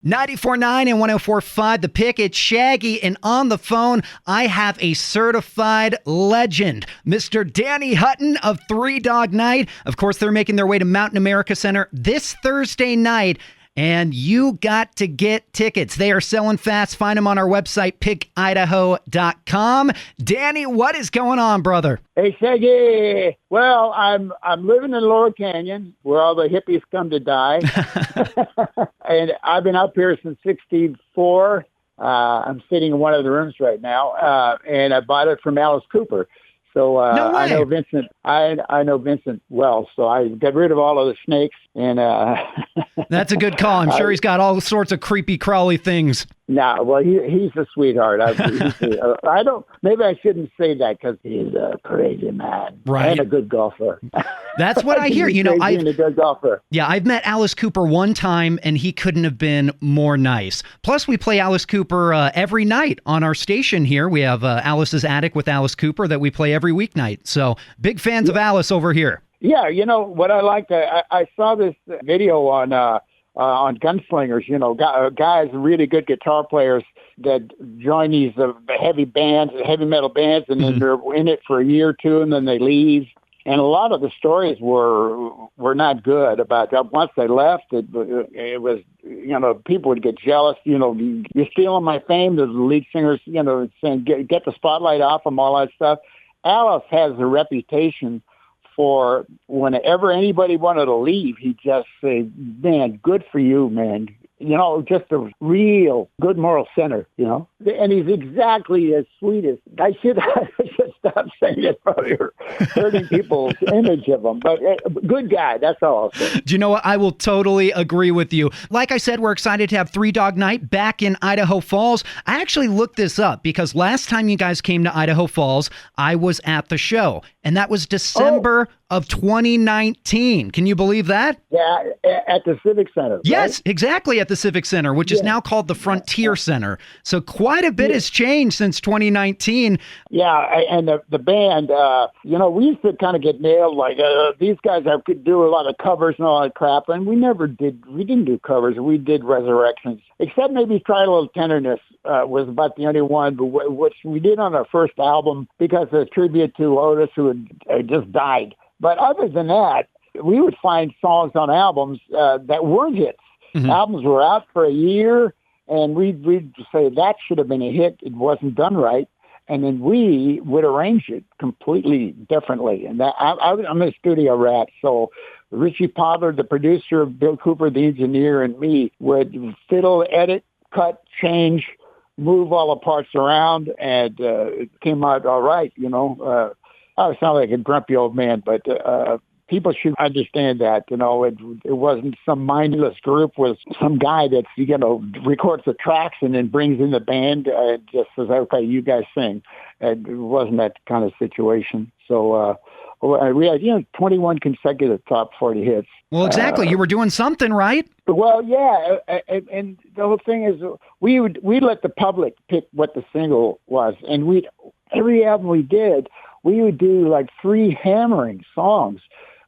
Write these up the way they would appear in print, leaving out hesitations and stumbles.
94.9 and 104.5 The Pick. It's Shaggy, and on the phone, I have a certified legend, Mr. Danny Hutton of Three Dog Night. Of course, they're making their way to Mountain America Center this Thursday night, and you got to get tickets. They are selling fast. Find them on our website, pickidaho.com. Danny, what is going on, brother? Hey, Shaggy. Well, I'm living in Lower Canyon, where all the hippies come to die. And I've been up here since '64. I'm sitting in one of the rooms right now, and I bought it from Alice Cooper. So No way. I know Vincent. I know Vincent well. So I got rid of all of the snakes, and That's a good call. I'm sure he's got all sorts of creepy crawly things. nah. Well, he's a sweetheart. I don't. Maybe I shouldn't say that because he's a crazy man, Right. and a good golfer. That's what I hear. He's You know, crazy and a good golfer. I've met Alice Cooper one time, and he couldn't have been more nice. Plus, we play Alice Cooper every night on our station here. We have Alice's Attic with Alice Cooper that we play every weeknight. So, big fans of Alice over here. Yeah, you know what I liked. I saw this video on gunslingers. You know, guys, really good guitar players that join these heavy bands, heavy metal bands, and then they're in it for a year or two, and then they leave. And a lot of the stories were not good about that. Once they left, it was, you know, people would get jealous. You know, you're stealing my fame. The lead singers, you know, saying get the spotlight off them, all that stuff. Alice has a reputation for whenever anybody wanted to leave, he'd just say, man, good for you, man. You know, just a real good moral center, you know. And he's exactly as sweet as... I should stop saying it, probably hurting people's image of him. But good guy, that's all I'll say. Do you know what? I will totally agree with you. Like I said, we're excited to have Three Dog Night back in Idaho Falls. I actually looked this up because last time you guys came to Idaho Falls, I was at the show. And that was December of 2019. Can you believe that? Yeah, at the Civic Center. Right? Yes, exactly, at the Civic Center, which is now called the Frontier Center. So quite a bit has changed since 2019. Yeah, and the band, you know, we used to kind of get nailed like these guys could do a lot of covers and all that crap, and we didn't do covers. We did Resurrections, except maybe Try a Little Tenderness was about the only one, which we did on our first album because of a tribute to Otis, who had just died. But other than that, we would find songs on albums that weren't hits. Mm-hmm. Albums were out for a year, and we'd say that should have been a hit. It wasn't done right. And then we would arrange it completely differently. And that, I'm a studio rat, so Richie Podler, the producer, Bill Cooper, the engineer, and me would fiddle, edit, cut, change, move all the parts around, and it came out all right, you know. I sound like a grumpy old man, but people should understand that, you know, it wasn't some mindless group with some guy that's, you know, records the tracks and then brings in the band and just says, okay, you guys sing. And it wasn't that kind of situation. So we had, you know, 21 consecutive top 40 hits. Well, exactly. You were doing something, right? Well, yeah. And the whole thing is we'd let the public pick what the single was. And every album we did, we would do like 3 hammering songs.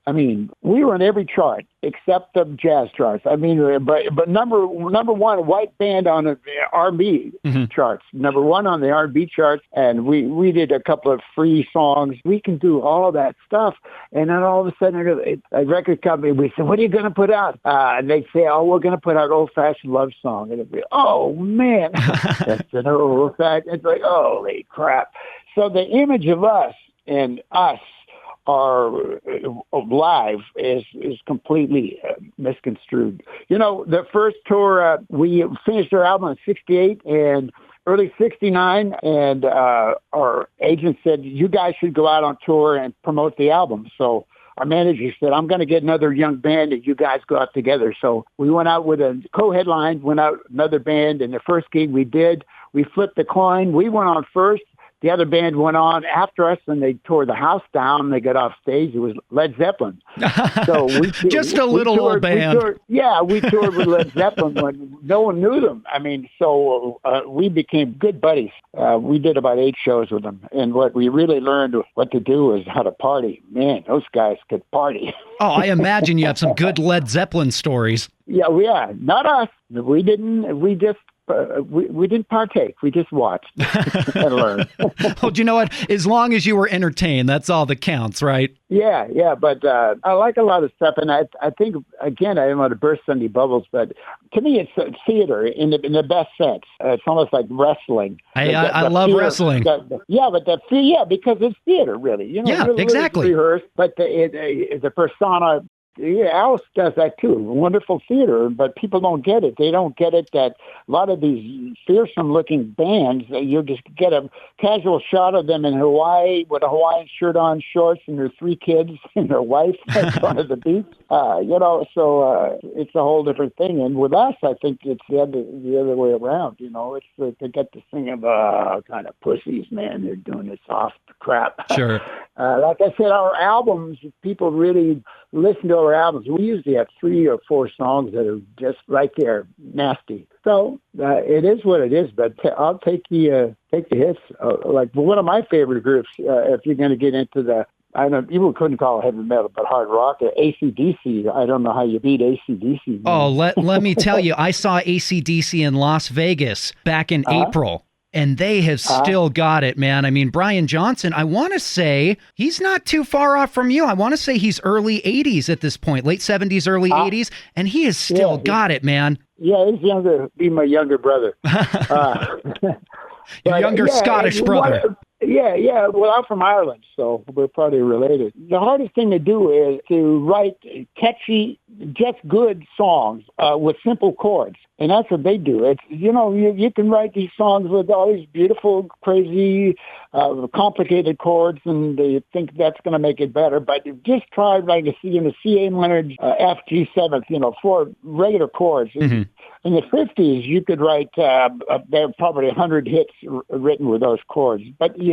I mean, we were in every chart except the jazz charts. I mean, but number one, white band on the R&B charts. Number 1 on the R&B charts, and we did a couple of free songs. We can do all of that stuff, and then all of a sudden, a record company, we said, "What are you going to put out?" And they say, "Oh, we're going to put out Old Fashioned Love Song." And it'd be, "Oh man, that's an old fashioned." It's like, holy crap! So the image of us and us are live is completely misconstrued. You know, the first tour, we finished our album in '68 and early '69, and our agent said, you guys should go out on tour and promote the album. So our manager said, I'm going to get another young band and you guys go out together. So we went out with a co-headline, went out another band, and the first gig we did, we flipped the coin. We went on first. The other band went on after us, and they tore the house down. They got off stage. It was Led Zeppelin. So Just a little old band. We toured with Led Zeppelin when no one knew them. I mean, so we became good buddies. We did about 8 shows with them, and what we really learned what to do is how to party. Man, those guys could party. Oh, I imagine you have some good Led Zeppelin stories. Yeah, not us. We didn't. We just we didn't partake. We just watched and learned. Well, do you know what? As long as you were entertained, that's all that counts, right? Yeah. But I like a lot of stuff, and I think again, I don't want to burst any bubbles, but to me, it's theater in the best sense. It's almost like wrestling. I love theater, wrestling. Because it's theater, really. Yeah, really exactly. Rehearsed, but the persona. Yeah, Alice does that too. Wonderful theater, but people don't get it. They don't get it that a lot of these fearsome-looking bands, you just get a casual shot of them in Hawaii with a Hawaiian shirt on, shorts, and their 3 kids and their wife in front of the beach. So it's a whole different thing. And with us, I think it's the other way around. It's they get this thing of kind of pussies, man. They're doing this soft crap. Sure. Like I said, our albums, people really listen to our albums. We usually have 3 or 4 songs that are just right there, nasty. So it is what it is. But I'll take the hits. Like one of my favorite groups, if you're going to get into the, I don't, people couldn't call it heavy metal, but hard rock. AC/DC. I don't know how you beat AC/DC. Oh, let me tell you, I saw AC/DC in Las Vegas back in April. And they have still got it, man. I mean, Brian Johnson, I want to say he's not too far off from you. I want to say he's early 80s at this point, late 70s, early 80s, and he has still got it, man. Yeah, he's younger. Be my younger brother. Your younger Scottish brother. Yeah. Well, I'm from Ireland, so we're probably related. The hardest thing to do is to write catchy, just good songs with simple chords. And that's what they do. It's, you can write these songs with all these beautiful, crazy, complicated chords, and they think that's going to make it better. But just try like a C A minor, F, G, 7th, 4 regular chords. Mm-hmm. In the 50s, you could write, there are probably 100 hits written with those chords. But you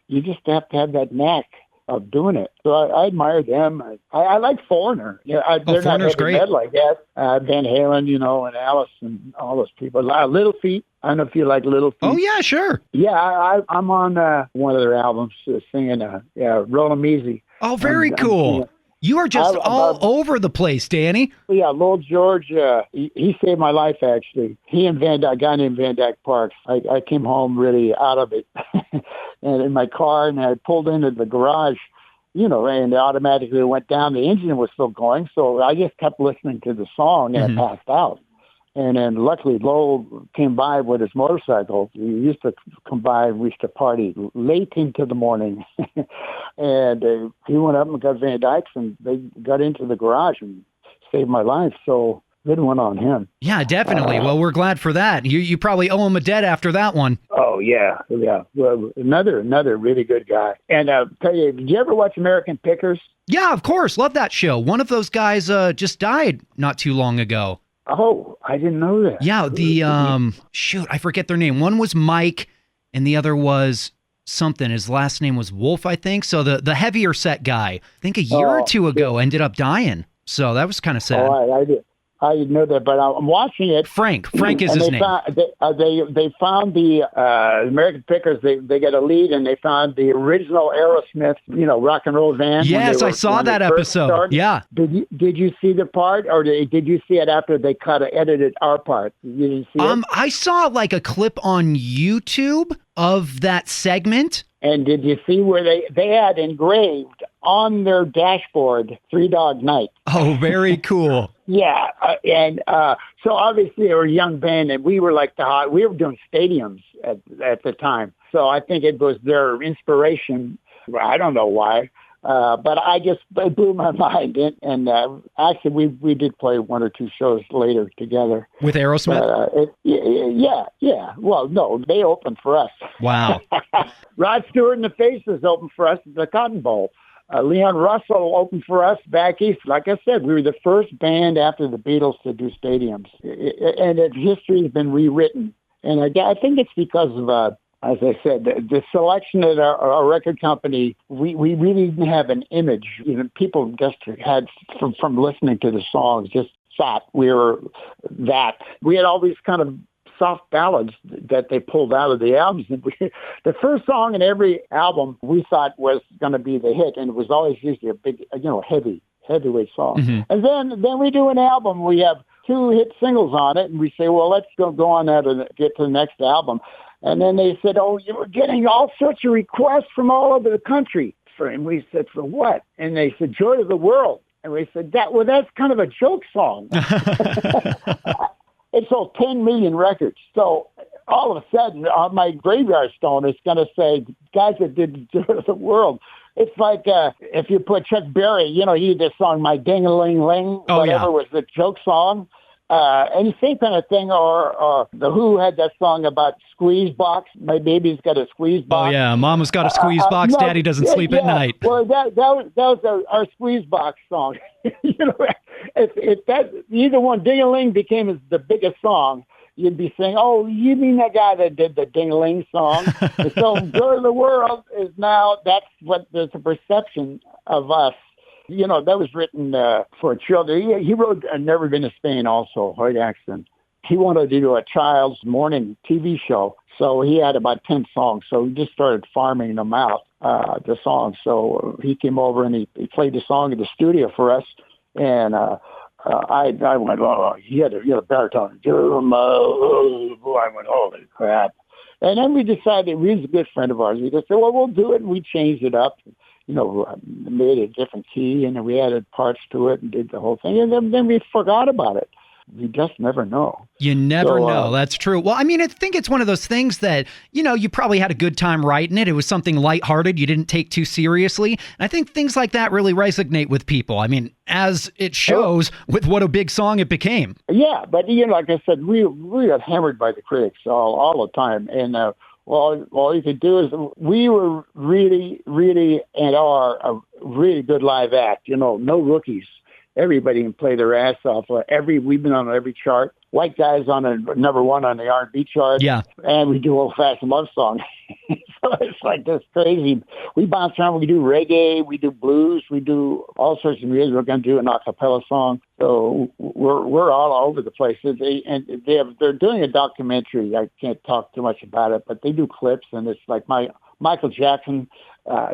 just have to have that knack of doing it. So I admire them. I like Foreigner. They're not heavy metal like that. Van Halen, and Alice and all those people. Little Feat. I don't know if you like Little Feat. Oh, yeah, sure. Yeah, I'm on one of their albums singing Roll 'Em Easy. Oh, very cool. You are just all over the place, Danny. Yeah, Lowell George, he saved my life, actually. He and a guy named Van Dyke Parks. I came home really out of it and in my car, and I pulled into the garage, and it automatically went down. The engine was still going, so I just kept listening to the song, and I passed out. And then luckily Lowell came by with his motorcycle. He used to come by, we used to party late into the morning. And he went up and got Van Dyke's, and they got into the garage and saved my life. So good one on him. Yeah, definitely. Well, we're glad for that. You probably owe him a debt after that one. Oh, yeah. Well, another really good guy. And tell you, did you ever watch American Pickers? Yeah, of course. Love that show. One of those guys just died not too long ago. Oh, I didn't know that. Yeah, I forget their name. One was Mike, and the other was something. His last name was Wolf, I think. So the heavier set guy, I think a year or two ago, ended up dying. So that was kind of sad. Oh, I didn't know that, but I'm watching it. Frank is his name. They found the American Pickers. They got a lead, and they found the original Aerosmith, rock and roll band. Yes, I saw that episode. Yeah. Did you see the part, or did you see it after they edited our part? You didn't see it? I saw like a clip on YouTube of that segment. And did you see where they had engraved on their dashboard 3 Dog Night? Oh, very cool. Yeah, so obviously they were a young band, and we were like we were doing stadiums at the time. So I think it was their inspiration. I don't know why, but it blew my mind. And actually, we did play 1 or 2 shows later together with Aerosmith. Yeah. Well, no, they opened for us. Wow. Rod Stewart and the Faces opened for us at the Cotton Bowl. Leon Russell opened for us back east. Like I said, we were the first band after the Beatles to do stadiums. And history has been rewritten. And I think it's because of, as I said, the selection at our record company, we really didn't have an image. People just had, from listening to the songs, just thought we were that. We had all these kind of soft ballads that they pulled out of the albums. And the first song in every album we thought was going to be the hit, and it was always usually a big, heavy heavyweight song. And then we do an album. We have 2 hit singles on it, and we say, well, let's go on that and get to the next album. And then they said, oh, you were getting all sorts of requests from all over the country. And we said, for what? And they said, Joy of the World. And we said, that's kind of a joke song. It sold 10 million records. So all of a sudden, on my graveyard stone, it's going to say, guys that did Joy of the World. It's like if you put Chuck Berry, he did this song, My Ding-a-ling-ling, whatever was the joke song. And same kind of thing, or The Who had that song about squeeze box. My baby's got a squeeze box. Oh, yeah, Mama's got a squeeze box. Daddy doesn't sleep at night. Well, that was our squeeze box song. If that either one, Ding-a-ling became the biggest song, you'd be saying, oh, you mean that guy that did the Ding-a-ling song? So Joy of the World is now, that's what there's a perception of us. That was written for children. He wrote Never Been to Spain also, Hoyt Axton. He wanted to do a child's morning TV show, so he had about 10 songs. So he just started farming them out, the songs. So he came over and he played the song in the studio for us. And I went, oh, he had a baritone. I went, holy crap. And then we decided, he was a good friend of ours. We just said, well, we'll do it. And we changed it up. Made a different key, and then we added parts to it and did the whole thing. And then we forgot about it. You just never know. You never know. That's true. Well, I mean, I think it's one of those things that, you probably had a good time writing it. It was something lighthearted. You didn't take too seriously. And I think things like that really resonate with people. I mean, as it shows with what a big song it became. Yeah, but, like I said, we got hammered by the critics all the time. And, all you could do is we were really, really and are a really good live act. No rookies. Everybody can play their ass off. We've been on every chart. White Guys on a number 1 on the R&B chart. Yeah. And we do old-fashioned love songs. So it's like this crazy. We bounce around. We do reggae. We do blues. We do all sorts of music. We're going to do an a cappella song. So we're all over the place. They're doing a documentary. I can't talk too much about it, but they do clips, and it's like Michael Jackson.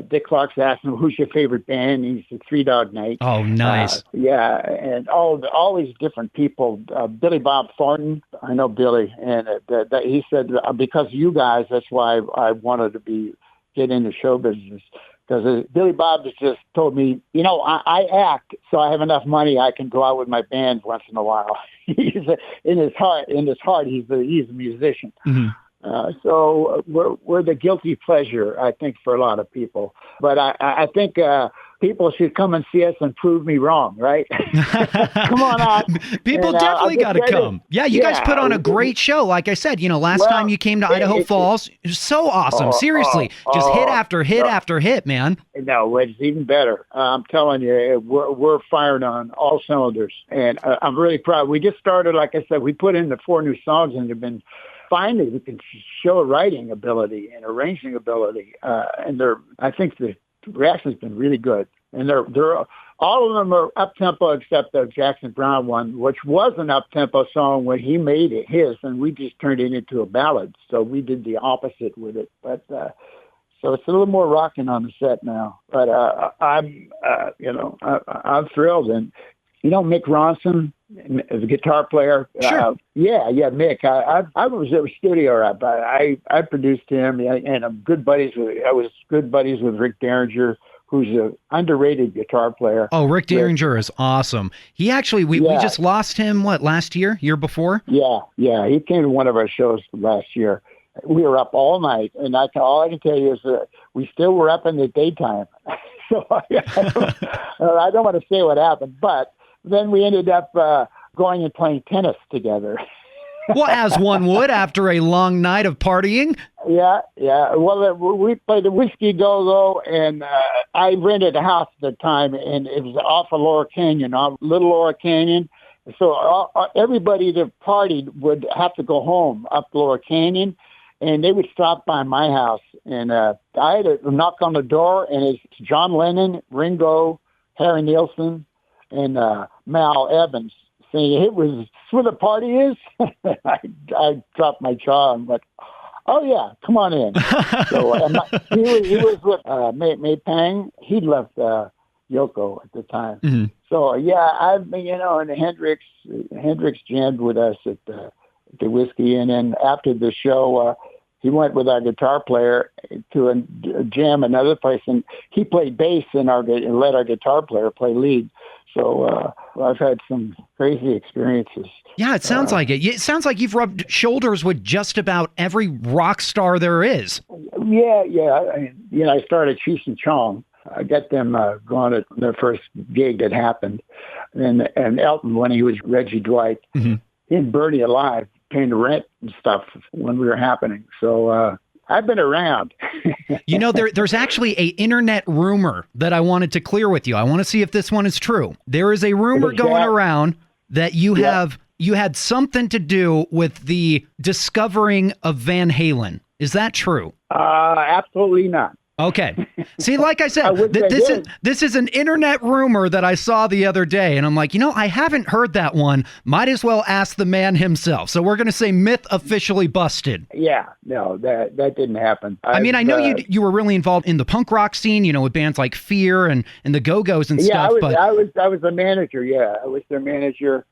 Dick Clark's asked him, who's your favorite band? He's the Three Dog Night. Oh, nice. And all these different people. Billy Bob Thornton, I know Billy, and that he said, because of you guys, that's why I wanted to get into show business. Because Billy Bob has just told me, I act, so I have enough money I can go out with my band once in a while. In his heart, he's a musician. Mm-hmm. So we're the guilty pleasure, I think, for a lot of people. But I think people should come and see us and prove me wrong, right? Come on out. People definitely got to come. Yeah, you guys put on a great show. Like I said, last time you came to Idaho Falls, it was so awesome. Seriously, just hit after hit after hit, man. No, it's even better. I'm telling you, we're firing on all cylinders. And I'm really proud. We just started, like I said, we put in the 4 new songs, and they've been... Finally, we can show writing ability and arranging ability, and I think the reaction's been really good. And they're all of them are up tempo except the Jackson Browne one, which was an up tempo song when he made it his, and we just turned it into a ballad. So we did the opposite with it, but. So it's a little more rocking on the set now, but I'm thrilled. And Mick Ronson, the guitar player. Sure. Mick. I was a studio rep. I produced him, and I was good buddies with Rick Derringer, who's an underrated guitar player. Oh, Rick Derringer is awesome. He actually, we just lost him, last year before? Yeah. He came to one of our shows last year. We were up all night, and all I can tell you is we still were up in the daytime. So I don't want to say what happened, but then we ended up going and playing tennis together. Well, as one would after a long night of partying. Yeah. Well, we played the Whiskey Go-Go, and I rented a house at the time, and it was off of Little Laura Canyon. So everybody that partied would have to go home up Laura Canyon, and they would stop by my house. And I had to knock on the door, and it's John Lennon, Ringo, Harry Nilsson, and Mal Evans saying, "It was where the party is." I dropped my jaw and went, "Oh yeah, come on in." So he was with May Pang. He left Yoko at the time. Mm-hmm. So yeah, I've been, and Hendrix jammed with us at the Whiskey, and then after the show, he went with our guitar player to a jam another place, and he played bass and let our guitar player play lead. So I've had some crazy experiences. Yeah, it sounds like it. It sounds like you've rubbed shoulders with just about every rock star there is. Yeah. I started Cheech and Chong. I got them going at their first gig that happened. And Elton, when he was Reggie Dwight, mm-hmm. he and Bernie alive, paying the rent and stuff when we were happening. So I've been around. There's actually a internet rumor that I wanted to clear with you. I want to see if this one is true. There is a rumor going around that you had something to do with the discovering of Van Halen. Is that true? Absolutely not. Okay. See, like I said, this is an internet rumor that I saw the other day, and I'm like, I haven't heard that one. Might as well ask the man himself. So we're going to say myth officially busted. Yeah, no, that didn't happen. I know you were really involved in the punk rock scene, with bands like Fear and the Go-Go's and stuff. I was the manager. Yeah, I was their manager.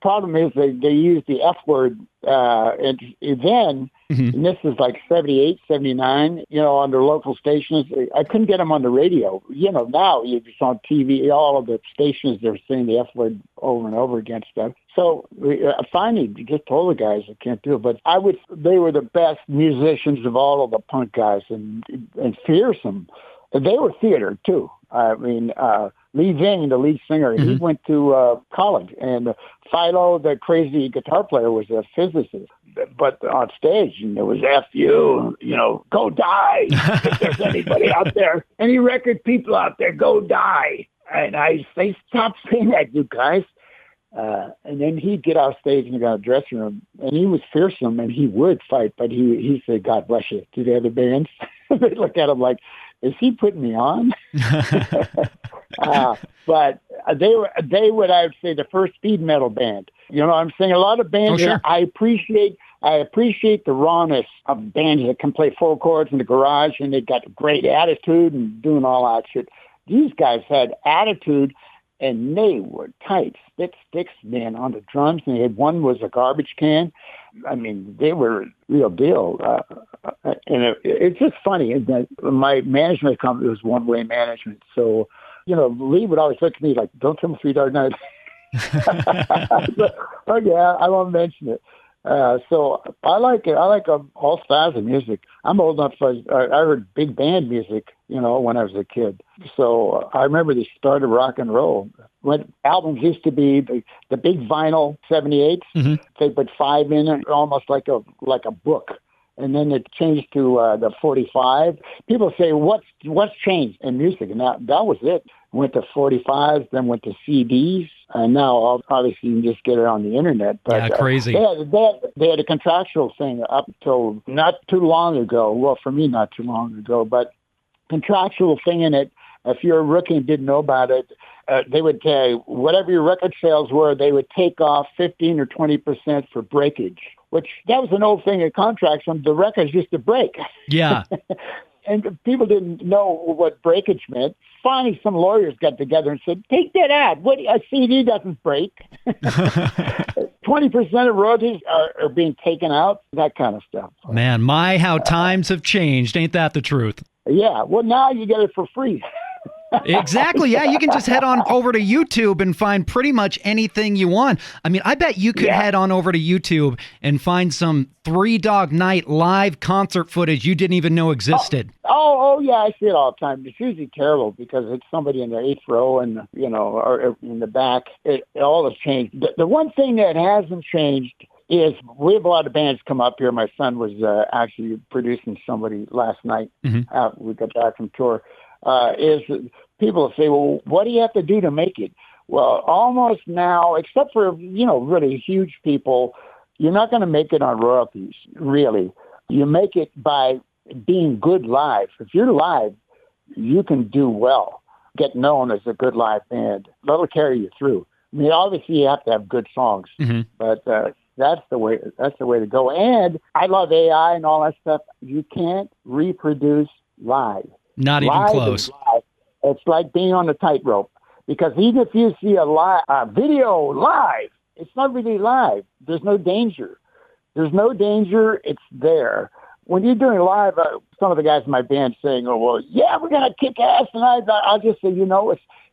Problem is they used the F word, and then. Mm-hmm. And this is like 78, 79, on their local stations. I couldn't get them on the radio. Now it's on TV, all of the stations, they're saying the F word over and over again stuff. So I finally just told the guys I can't do it. But they were the best musicians of all of the punk guys and fearsome. They were theater too. Lee Ving, the lead singer, mm-hmm. he went to college, and Philo, the crazy guitar player, was a physicist. But on stage, there was F you, go die. If there's anybody out there, any record people out there, go die. And I say, stop saying that, you guys. And then he'd get off stage and go to the dressing room, and he was fearsome, and he would fight, but he said, God bless you, to the other bands. They look at him like, is he putting me on? But they were, I would say, the first speed metal band. I'm saying a lot of bands. Oh, sure. I appreciate the rawness of bands that can play full chords in the garage, and they got great attitude and doing all that shit. These guys had attitude, and they were tight. Sticks, man, on the drums. And one was a garbage can. They were real deal. And it's just funny that my management company was one-way management. So, Lee would always look at me like, don't tell me 3 Dog Night. Oh, yeah, I won't mention it. So I like it. I like all styles of music. I'm old enough. I heard big band music, when I was a kid. So I remember the start of rock and roll. When albums used to be the big vinyl 78s, mm-hmm. they put 5 in it, almost like a book. And then it changed to the 45. People say, what's changed in music? And that was it. Went to 45s, then went to CDs, and now obviously you can just get it on the internet. But, yeah, crazy. They had a contractual thing up until not too long ago. Well, for me, not too long ago, but contractual thing in it. If you're a rookie and didn't know about it, they would whatever your record sales were, they would take off 15 or 20% for breakage, which that was an old thing in contracts. The records used to break. Yeah. And people didn't know what breakage meant. Finally, some lawyers got together and said, take that out. A CD doesn't break. 20% of royalties are being taken out, that kind of stuff. Man, how times have changed. Ain't that the truth? Yeah. Well, now you get it for free. Exactly. Yeah, you can just head on over to YouTube and find pretty much anything you want. I bet you could head on over to YouTube and find some 3 Dog Night live concert footage you didn't even know existed. Oh, yeah, I see it all the time. It's usually terrible because it's somebody in the 8th row and, or in the back. It all has changed. The one thing that hasn't changed is we have a lot of bands come up here. My son was actually producing somebody last night after we got back from tour. Is people say, well, what do you have to do to make it? Well, almost now, except for, really huge people, you're not going to make it on royalties, really. You make it by being good live. If you're live, you can do well, get known as a good live band. That'll carry you through. Obviously, you have to have good songs, but that's the way to go. And I love AI and all that stuff. You can't reproduce live. Not even close. It's like being on a tightrope, because even if you see a video live, it's not really live. There's no danger. There's no danger. It's there. When you're doing live, some of the guys in my band saying, "Oh, well, yeah, we're gonna kick ass tonight." I'll just say,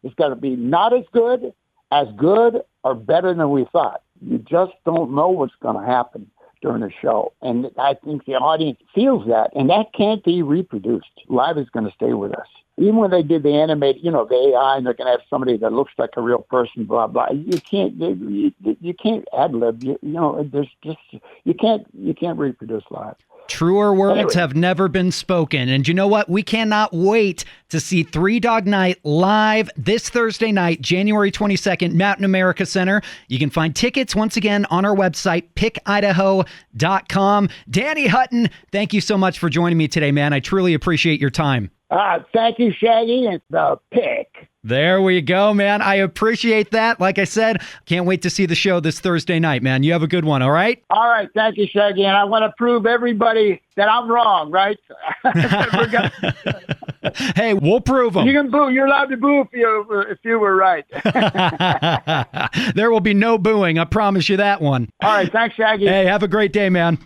it's got to be not as good, or better than we thought. You just don't know what's going to happen during the show, and I think the audience feels that, and that can't be reproduced. Live is going to stay with us. Even when they did the animated, the AI, and they're going to have somebody that looks like a real person, blah blah. You can't ad lib. You can't reproduce live. Truer words have never been spoken. And you know what? We cannot wait to see Three Dog Night live this Thursday night, January 22nd, Mountain America Center. You can find tickets once again on our website, pickidaho.com. Danny Hutton, thank you so much for joining me today, man. I truly appreciate your time. Thank you, Shaggy. It's the pick. There we go, man. I appreciate that. Like I said, can't wait to see the show this Thursday night, man. You have a good one, all right? All right. Thank you, Shaggy. And I want to prove everybody that I'm wrong, right? Hey, we'll prove them. You can boo. You're allowed to boo if you were right. There will be no booing. I promise you that one. All right. Thanks, Shaggy. Hey, have a great day, man.